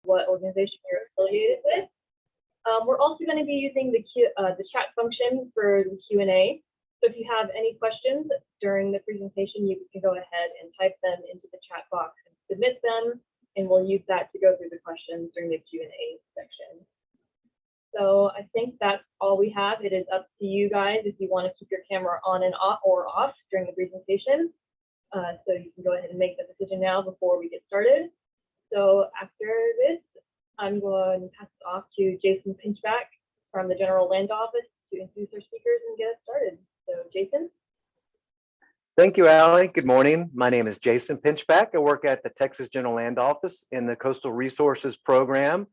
what organization you're affiliated with. We're also going to be using the chat function for the Q&A. So if you have any questions during the presentation, you can go ahead and type them into the chat box and submit them, and we'll use that to go through the questions during the Q&A section. So I think that's all we have. It is up to you guys if you want to keep your camera on and off during the presentation. So you can go ahead and make that decision now before we get started. So after this, I'm going to pass it off to Jason Pinchback from the General Land Office to introduce our speakers and get us started. So Jason. Thank you, Allie. Good morning. My name is Jason Pinchback. I work at the Texas General Land Office in the Coastal Resources Program.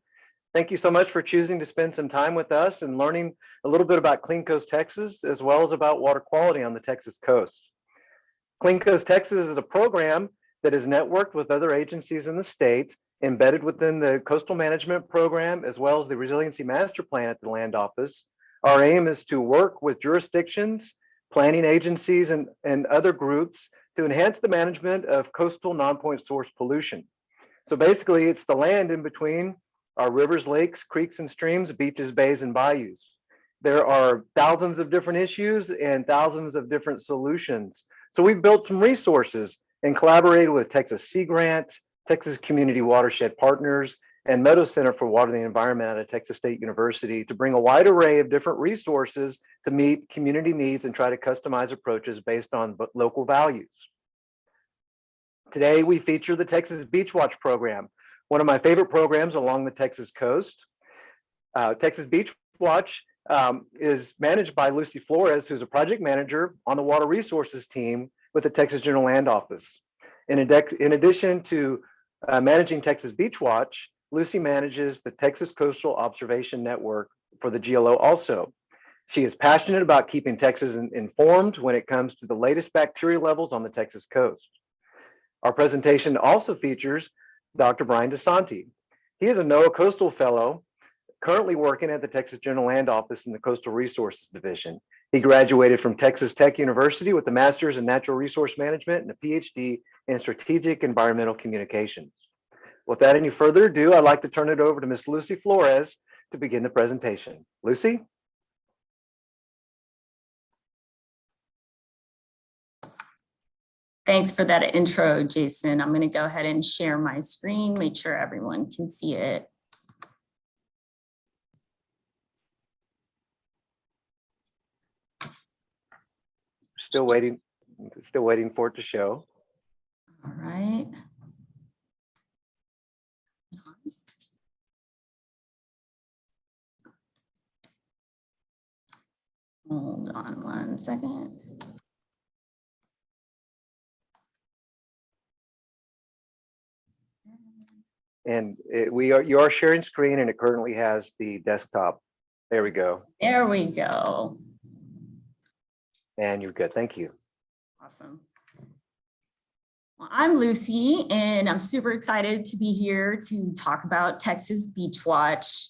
Thank you so much for choosing to spend some time with us and learning a little bit about Clean Coast Texas, as well as about water quality on the Texas coast. Clean Coast Texas is a program that is networked with other agencies in the state, embedded within the Coastal Management Program, as well as the Resiliency Master Plan at the Land Office. Our aim is to work with jurisdictions, planning agencies, and other groups to enhance the management of coastal non-point source pollution. So basically, it's the land in between our rivers, lakes, creeks, and streams, beaches, bays, and bayous. There are thousands of different issues and thousands of different solutions. So we've built some resources and collaborated with Texas Sea Grant, Texas Community Watershed Partners, and Meadow Center for Water and the Environment out of Texas State University to bring a wide array of different resources to meet community needs and try to customize approaches based on local values. Today, we feature the Texas Beach Watch program, one of my favorite programs along the Texas coast. Texas Beach Watch is managed by Lucy Flores, who's a project manager on the Water Resources team with the Texas General Land Office. In addition to managing Texas Beach Watch, Lucy manages the Texas Coastal Observation Network for the GLO also. She is passionate about keeping Texas informed when it comes to the latest bacteria levels on the Texas coast. Our presentation also features Dr. Brian DeSanti. He is a NOAA Coastal Fellow, currently working at the Texas General Land Office in the Coastal Resources Division. He graduated from Texas Tech University with a master's in natural resource management and a PhD in strategic environmental communications. Without any further ado, I'd like to turn it over to Ms. Lucy Flores to begin the presentation. Lucy? Thanks for that intro, Jason. I'm going to go ahead and share my screen, make sure everyone can see it. Still waiting for it to show. All right. Hold on one second. And you are sharing screen, and it currently has the desktop. There we go. There we go. And you're good. Thank you. Awesome. Well, I'm Lucy, and I'm super excited to be here to talk about Texas Beach Watch.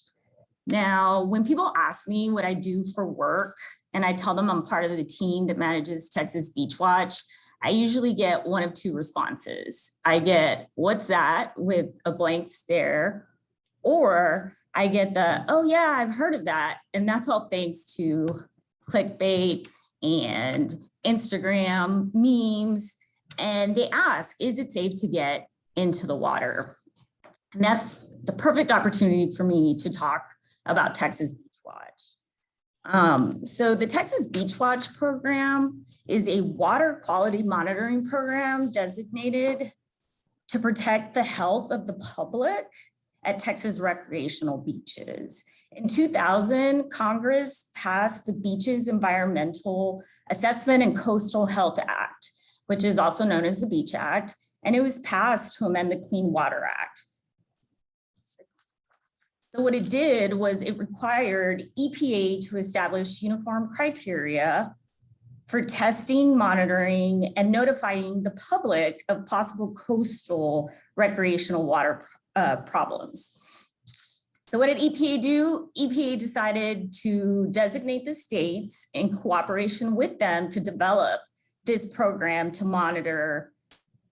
Now, when people ask me what I do for work, and I tell them I'm part of the team that manages Texas Beach Watch, I usually get one of two responses. I get, "What's that?" with a blank stare, or I get the, "Oh yeah, I've heard of that." And that's all thanks to clickbait and Instagram memes. And they ask, is it safe to get into the water? And that's the perfect opportunity for me to talk about Texas Beach Watch. So the Texas Beach Watch program is a water quality monitoring program designated to protect the health of the public at Texas recreational beaches. In 2000, Congress passed the Beaches Environmental Assessment and Coastal Health Act, which is also known as the Beach Act, and it was passed to amend the Clean Water Act. So what it did was it required EPA to establish uniform criteria for testing, monitoring, and notifying the public of possible coastal recreational water problems. So what did EPA do? EPA decided to designate the states in cooperation with them to develop this program to monitor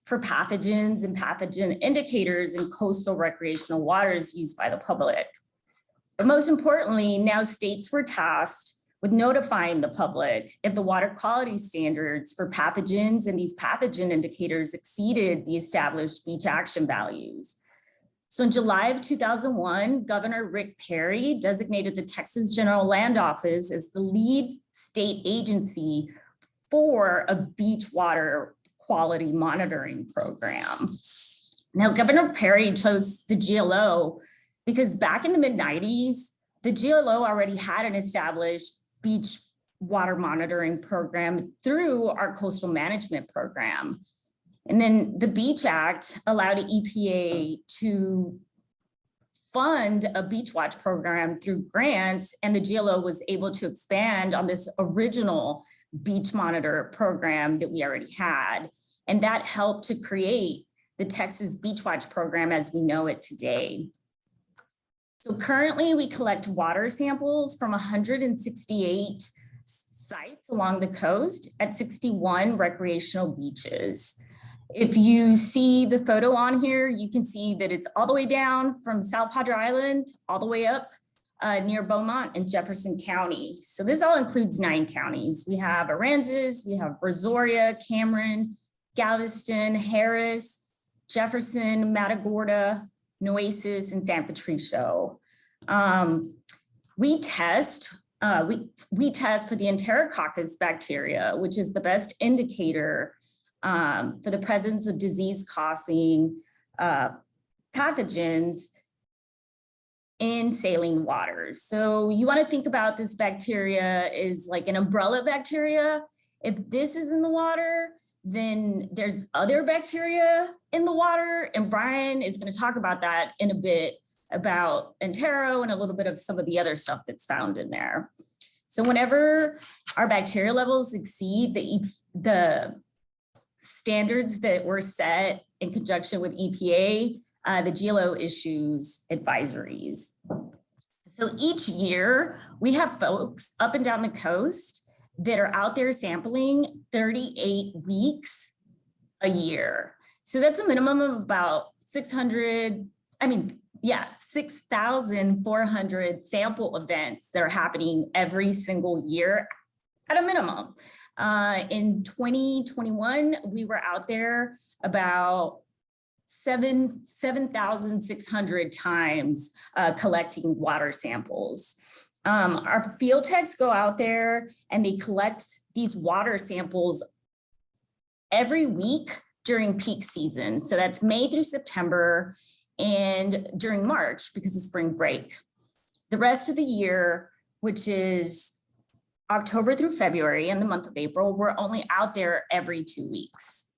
for pathogens and pathogen indicators in coastal recreational waters used by the public. But most importantly, now states were tasked with notifying the public if the water quality standards for pathogens and these pathogen indicators exceeded the established beach action values. So in July of 2001, Governor Rick Perry designated the Texas General Land Office as the lead state agency for a beach water quality monitoring program. Now, Governor Perry chose the GLO because back in the mid-90s, the GLO already had an established beach water monitoring program through our coastal management program. And then the Beach Act allowed EPA to fund a beach watch program through grants, and the GLO was able to expand on this original beach monitor program that we already had. And that helped to create the Texas Beach Watch program as we know it today. So currently we collect water samples from 168 sites along the coast at 61 recreational beaches. If you see the photo on here, you can see that it's all the way down from South Padre Island, all the way up near Beaumont in Jefferson County. So this all includes 9 counties. We have Aransas, we have Brazoria, Cameron, Galveston, Harris, Jefferson, Matagorda, Nueces, and San Patricio. We test for the Enterococci bacteria, which is the best indicator for the presence of disease-causing pathogens in saline waters. So you want to think about this bacteria is like an umbrella bacteria. If this is in the water, then there's other bacteria in the water. And Brian is going to talk about that in a bit, about Entero and a little bit of some of the other stuff that's found in there. So whenever our bacteria levels exceed the standards that were set in conjunction with EPA, the GLO issues advisories. So each year we have folks up and down the coast that are out there sampling 38 weeks a year. So that's a minimum of about 6,400 sample events that are happening every single year at a minimum. In 2021, we were out there about 7,600 times collecting water samples. Our field techs go out there and they collect these water samples every week during peak season. So that's May through September and during March because of spring break. The rest of the year, which is October through February and the month of April, we're only out there every 2 weeks.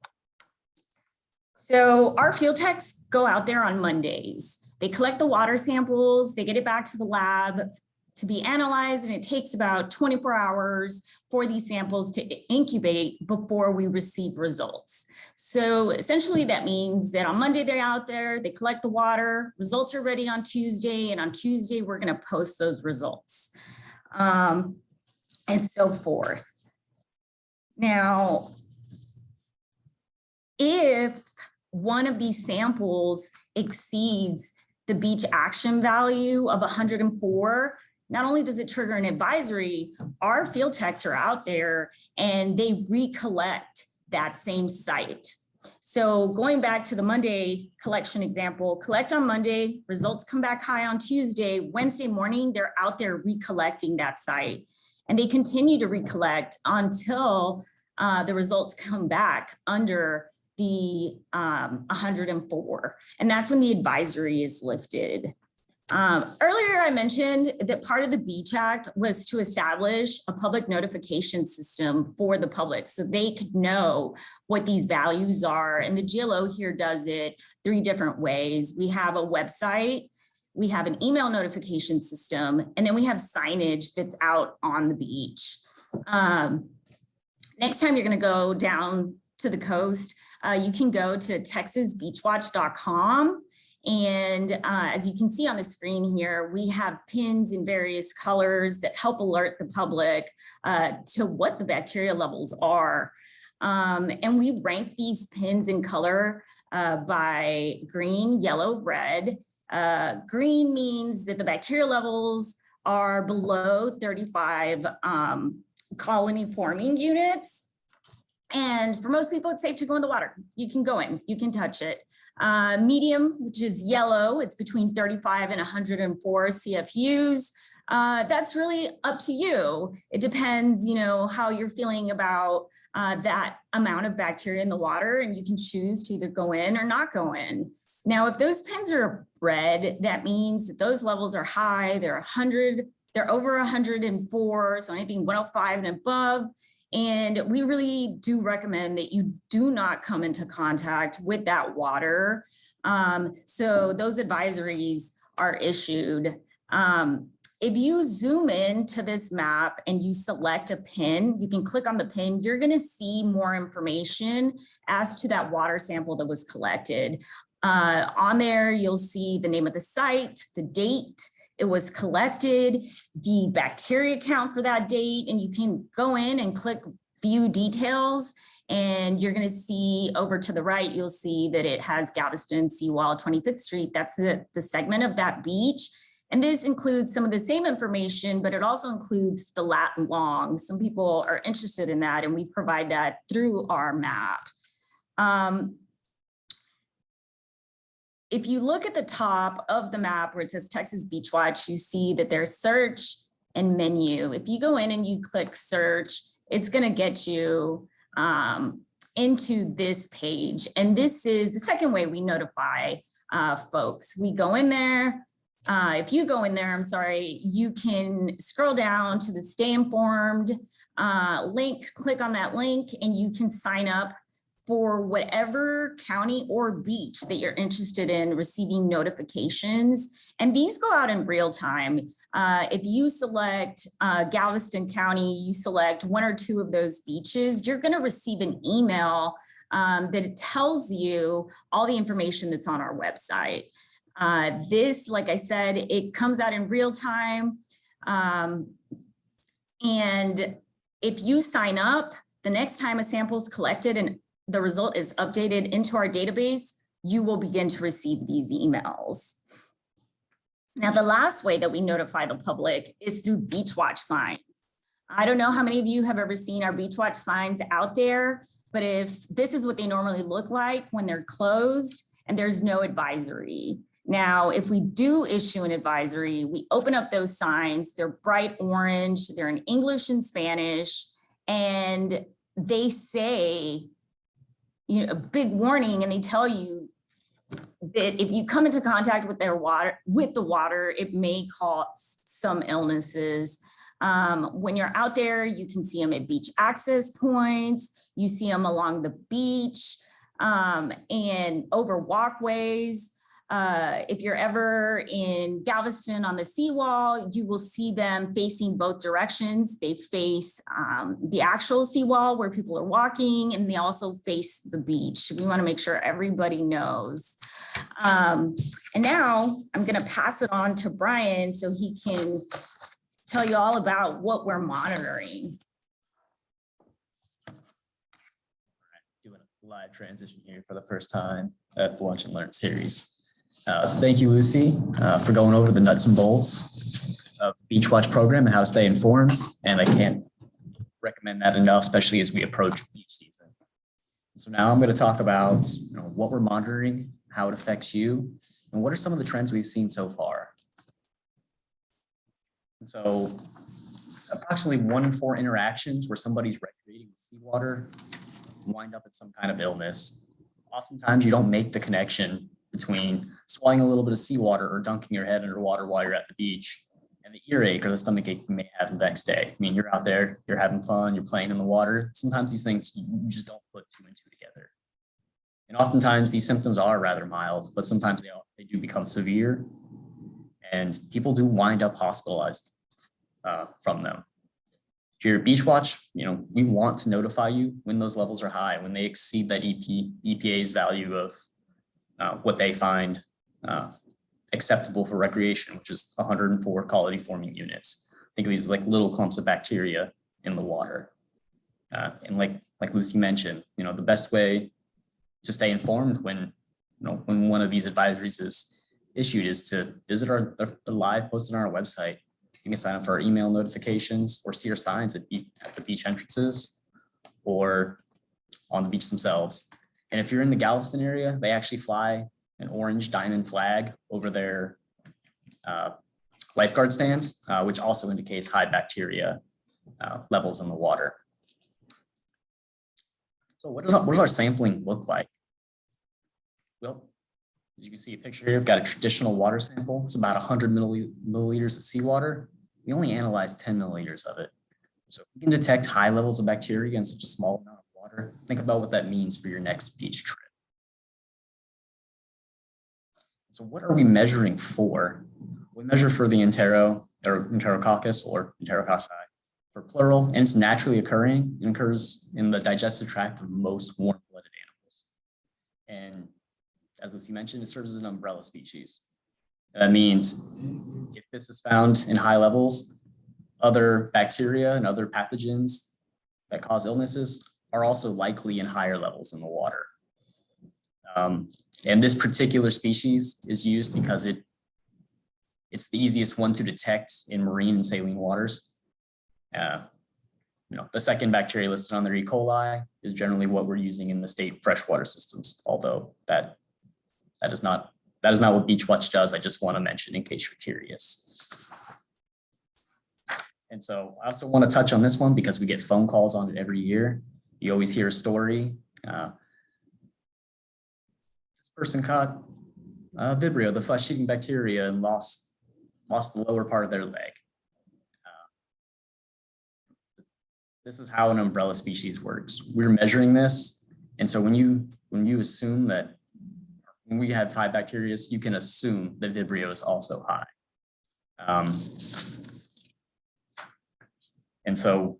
So our field techs go out there on Mondays. They collect the water samples, they get it back to the lab to be analyzed, and it takes about 24 hours for these samples to incubate before we receive results. So essentially that means that on Monday they're out there, they collect the water, results are ready on Tuesday, and on Tuesday we're going to post those results and so forth. Now, if one of these samples exceeds the beach action value of 104, not only does it trigger an advisory, our field techs are out there and they recollect that same site. So going back to the Monday collection example, collect on Monday, results come back high on Tuesday, Wednesday morning, they're out there recollecting that site. And they continue to recollect until the results come back under the 104. And that's when the advisory is lifted. Earlier, I mentioned that part of the Beach Act was to establish a public notification system for the public so they could know what these values are. And the GLO here does it 3 different ways. We have a website, we have an email notification system, and then we have signage that's out on the beach. Next time you're going to go down to the coast, you can go to texasbeachwatch.com. And as you can see on the screen here, we have pins in various colors that help alert the public to what the bacteria levels are. And we rank these pins in color by green, yellow, red. Green means that the bacteria levels are below 35 colony forming units. And for most people, it's safe to go in the water. You can go in, you can touch it. Medium, which is yellow, it's between 35 and 104 CFUs. That's really up to you. It depends, you know, how you're feeling about that amount of bacteria in the water, and you can choose to either go in or not go in. Now, if those pins are red, that means that those levels are high. They're 100, they're over 104, so anything 105 and above. And we really do recommend that you do not come into contact with that water. So those advisories are issued. If you zoom in to this map and you select a pin, you can click on the pin, you're gonna see more information as to that water sample that was collected. On there, you'll see the name of the site, the date it was collected, the bacteria count for that date, and you can go in and click view details, and you're gonna see over to the right, you'll see that it has Galveston Seawall 25th Street. That's the segment of that beach. And this includes some of the same information, but it also includes the lat and long. Some people are interested in that, and we provide that through our map. If you look at the top of the map where it says Texas Beach Watch, you see that there's search and menu. If you go in and you click search, it's gonna get you into this page. And this is the second way we notify folks. We go in there. If you go in there, I'm sorry, you can scroll down to the Stay Informed link, click on that link, and you can sign up for whatever county or beach that you're interested in receiving notifications. And these go out in real time. If you select Galveston County, you select one or two of those beaches, you're gonna receive an email that tells you all the information that's on our website. This, like I said, it comes out in real time. And if you sign up, the next time a sample is collected and the result is updated into our database, you will begin to receive these emails. Now, the last way that we notify the public is through Beach Watch signs. I don't know how many of you have ever seen our Beach Watch signs out there, but if this is what they normally look like when they're closed and there's no advisory. Now, if we do issue an advisory, we open up those signs, they're bright orange, they're in English and Spanish, and they say, you know, a big warning, and they tell you that if you come into contact with the water, it may cause some illnesses. When you're out there, you can see them at beach access points, you see them along the beach and over walkways. If you're ever in Galveston on the seawall, you will see them facing both directions. They face the actual seawall where people are walking, and they also face the beach. We want to make sure everybody knows. And now I'm going to pass it on to Brian so he can tell you all about what we're monitoring. Doing a live transition here for the first time at the Lunch and Learn series. Thank you, Lucy, for going over the nuts and bolts of the Beach Watch program and how to stay informed. And I can't recommend that enough, especially as we approach beach season. So now I'm going to talk about what we're monitoring, how it affects you, and what are some of the trends we've seen so far. And so approximately 1 in 4 interactions where somebody's recreating with seawater wind up at some kind of illness. Oftentimes you don't make the connection between swallowing a little bit of seawater or dunking your head underwater while you're at the beach and the earache or the stomach ache you may have the next day. I mean, you're out there, you're having fun, you're playing in the water. Sometimes these things, you just don't put 2 and 2 together. And oftentimes these symptoms are rather mild, but sometimes they do become severe and people do wind up hospitalized from them. Here at Beach Watch, we want to notify you when those levels are high, when they exceed that EPA's value of what they find acceptable for recreation, which is 104 colony forming units. Think of these like little clumps of bacteria in the water. And like like Lucy mentioned, the best way to stay informed when one of these advisories is issued is to visit the live posted on our website. You can sign up for our email notifications or see our signs at the beach entrances or on the beach themselves. And if you're in the Galveston area, they actually fly an orange diamond flag over their lifeguard stands, which also indicates high bacteria levels in the water. So what does our sampling look like? Well, as you can see a picture here, we've got a traditional water sample. It's about 100 milliliters of seawater. We only analyzed 10 milliliters of it. So if we can detect high levels of bacteria in such a small amount of water, think about what that means for your next beach trip. So what are we measuring for? We measure for the Enterococcus or Enterococci for plural, and it's naturally occurring. It occurs in the digestive tract of most warm-blooded animals. And as Lucy mentioned, it serves as an umbrella species. That means if this is found in high levels, other bacteria and other pathogens that cause illnesses are also likely in higher levels in the water. And this particular species is used because it's the easiest one to detect in marine and saline waters. The second bacteria listed on the E. coli is generally what we're using in the state freshwater systems, although that is not what Beach Watch does. I just want to mention in case you're curious. And so I also want to touch on this one because we get phone calls on it every year. You always hear a story. This person caught Vibrio, the flesh-eating bacteria, and lost the lower part of their leg. This is how an umbrella species works. We're measuring this. And so when you assume that when we have high bacteria, you can assume that Vibrio is also high. And so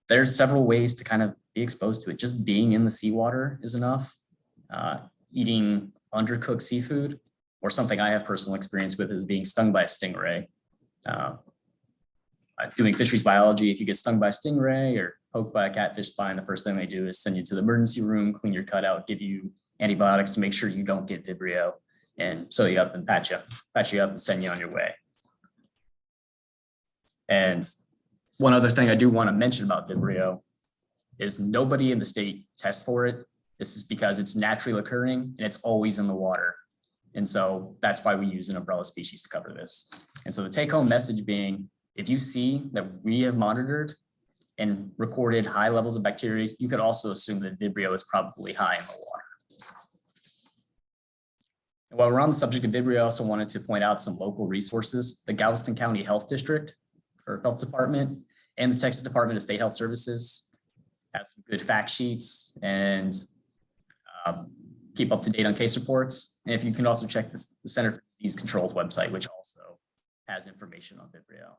there's several ways to kind of be exposed to it. Just being in the seawater is enough. Eating undercooked seafood, or something I have personal experience with, is being stung by a stingray. Doing fisheries biology, if you get stung by a stingray or poked by a catfish spine, the first thing they do is send you to the emergency room, clean your cutout, give you antibiotics to make sure you don't get Vibrio, and sew you up and patch you up and send you on your way. And one other thing I do want to mention about Vibrio is nobody in the state tests for it. This is because it's naturally occurring and it's always in the water. And so that's why we use an umbrella species to cover this. And so the take-home message being, if you see that we have monitored and recorded high levels of bacteria, you could also assume that Vibrio is probably high in the water. And while we're on the subject of Vibrio, I also wanted to point out some local resources. The Galveston County Health District, or Health Department, and the Texas Department of State Health Services have some good fact sheets and keep up to date on case reports. And if you can also check the Center for Disease Control website, which also has information on Vibrio.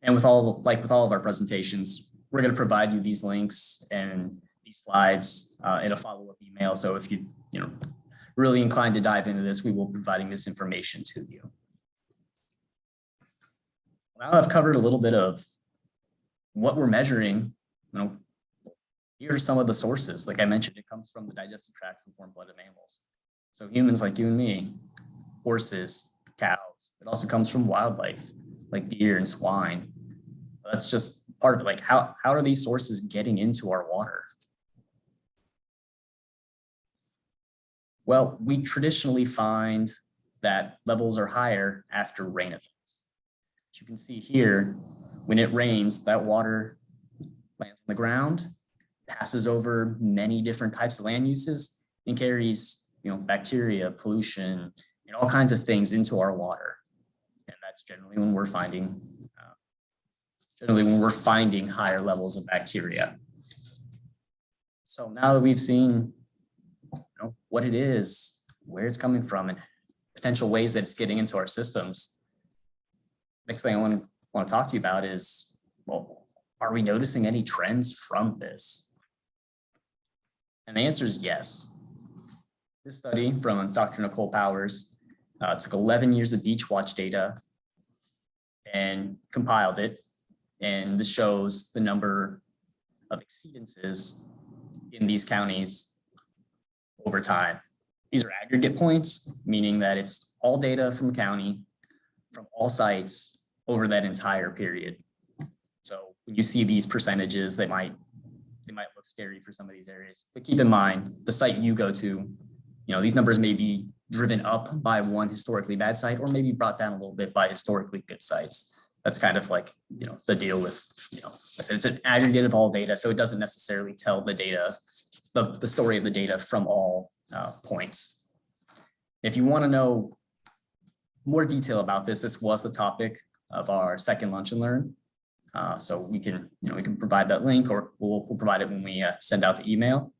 And with all of our presentations, we're going to provide you these links and these slides in a follow-up email. So if you really inclined to dive into this, we will be providing this information to you. Now I've covered a little bit of what we're measuring. Here are some of the sources. Like I mentioned, it comes from the digestive tracts of warm-blooded mammals. So humans like you and me, horses, cows. It also comes from wildlife like deer and swine. That's just part of it. Like how are these sources getting into our water? Well, we traditionally find that levels are higher after rain events. As you can see here, when it rains, that water lands on the ground, passes over many different types of land uses, and carries bacteria, pollution, and all kinds of things into our water. And that's generally when we're finding higher levels of bacteria. So now that we've seen what it is, where it's coming from, and potential ways that it's getting into our systems, next thing I want to talk to you about is, well, are we noticing any trends from this? And the answer is yes. This study from Dr. Nicole Powers took 11 years of Beach Watch data and compiled it. And this shows the number of exceedances in these counties over time. These are aggregate points, meaning that it's all data from county, from all sites over that entire period. So when you see these percentages, they might look scary for some of these areas, but keep in mind the site you go to, these numbers may be driven up by one historically bad site, or maybe brought down a little bit by historically good sites. That's kind of like, the deal with, I said it's an aggregate of all data, so it doesn't necessarily tell the data, the story of the data from all points. If you want to know more detail about this, this was the topic of our second Lunch and Learn. So we can provide that link, or we'll provide it when we send out the email.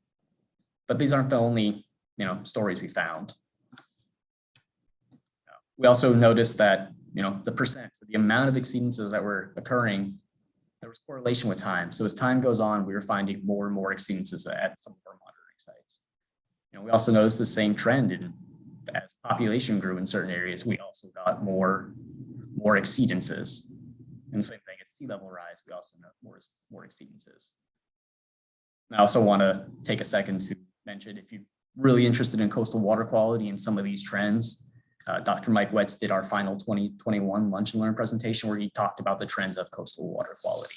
But these aren't the only, stories we found. We also noticed that, the percent, so the amount of exceedances that were occurring, there was correlation with time. So as time goes on, we were finding more and more exceedances at some of our monitoring sites. We also noticed the same trend as population grew in certain areas, we also got more exceedances. And the same thing as sea level rise, we also know more exceedances. I also want to take a second to mention, if you're really interested in coastal water quality and some of these trends, Dr. Mike Wetz did our final 2021 Lunch and Learn presentation where he talked about the trends of coastal water quality.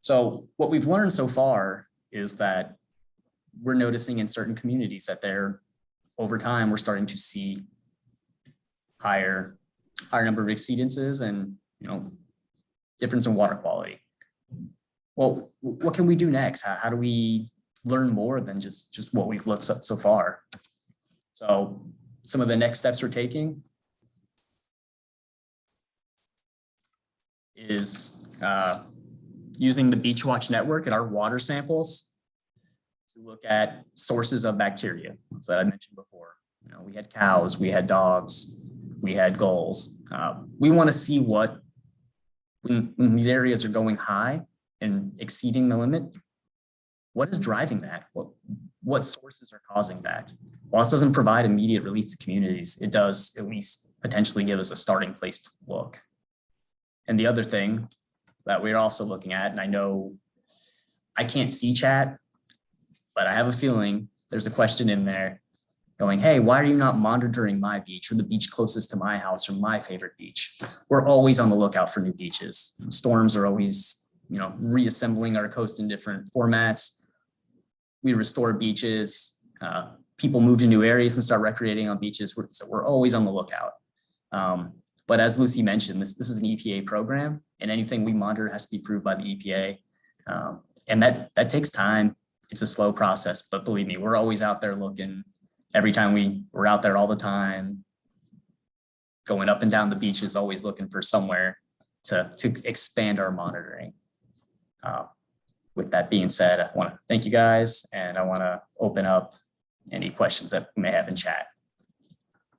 So what we've learned so far is that we're noticing in certain communities that over time, we're starting to see higher number of exceedances and, difference in water quality. Well, what can we do next? How do we learn more than just what we've looked at so far? So some of the next steps we're taking is using the Beach Watch network and our water samples to look at sources of bacteria. So that I mentioned before, we had cows, we had dogs, we had gulls. We want to see when these areas are going high and exceeding the limit, what is driving that? What sources are causing that? While this doesn't provide immediate relief to communities, it does at least potentially give us a starting place to look. And the other thing that we're also looking at, and I know I can't see chat, but I have a feeling there's a question in there going, hey, why are you not monitoring my beach or the beach closest to my house or my favorite beach? We're always on the lookout for new beaches. Storms are always, reassembling our coast in different formats. We restore beaches. People move to new areas and start recreating on beaches. So we're always on the lookout. But as Lucy mentioned, this is an EPA program, and anything we monitor has to be approved by the EPA. And that takes time. It's a slow process, but believe me, we're always out there looking. Every time we're out there all the time, going up and down the beaches, always looking for somewhere to expand our monitoring. With that being said, I want to thank you guys, and I want to open up any questions that we may have in chat.